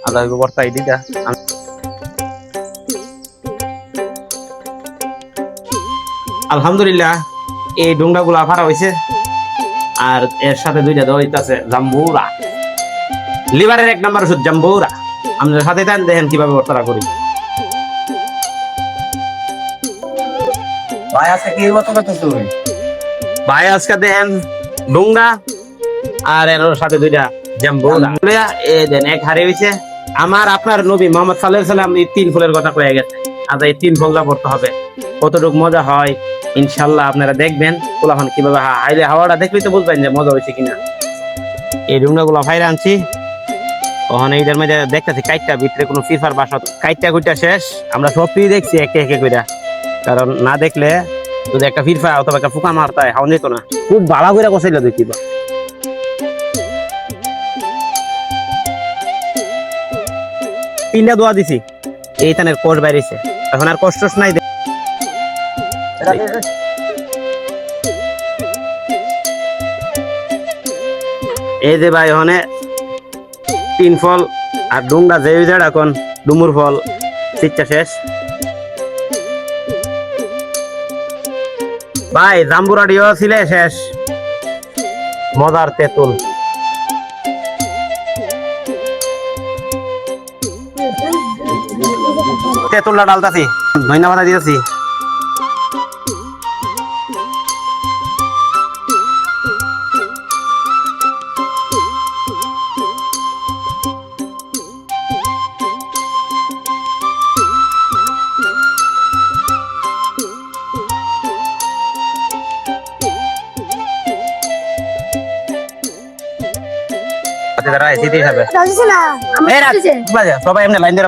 আদা ভর্তা দিটা। আলহামদুলিল্লাহ এই ডোংরা গুলা ফাড়া হয়েছে, আর এর সাথে দুইটা দেওয়া হইতাছে জাম্বুরা, লিভারের 1 নাম্বার ওষুধ জাম্বুরা। আমাদের সাথে দেখেন কিভাবে ভর্তাটা করি। ভাই আজকে কি মতো কত তুমি? ভাই আজকে দেখেন ডোংরা আর এর সাথে দুইটা জাম্বুরা এই দেন এক হারে হইছে। আমার আপনার নবী মোহাম্মদ সাল্লাল্লাহু আলাইহি সাল্লাম এই 3 ফুলের কথা কয়ে গেছে, আর এই 3 ফলটা পড়তে হবে। কতটুকু মজা হয় ইনশাআল্লাহ আপনারা দেখবেন। পোলাপান কিভাবে হাইলে হাওয়াটা দেখলেই তো বুঝবেন যে মজা হয়েছে কিনা। এই ডোংরা গুলা ফাইরে আনছি, ওখানে এইটার মধ্যে দেখতেছি কাইটটা ভিতরে কোনো ফিফার বাসা, কাইটটা কুইটা শেষ। আমরা সবই দেখছি একে একে কইরা, কারণ না দেখলে যদি একটা ফিরফা অথবা একটা ফুকা মারতা হয় হাওয়া যেত না। খুব ভালো করে কষাইলে দেখিবা। তিনটা দোয়া দিছি, এই তানের কোষ বাইরেছে, এখন আর কষ্ট নাই। এই যে ভাই ওখানে 3 ফল আর ডুংরা যে এখন ডুমুর ফল শিক্ষা শেষ। ভাই জাম্বুরা ডিও ছিল শেষ। মজার তেঁতুল, তেঁতুলটা ডালতাছি, ধন্যবাদ দিতেছি। সবাই এমনি লাইন দিয়ে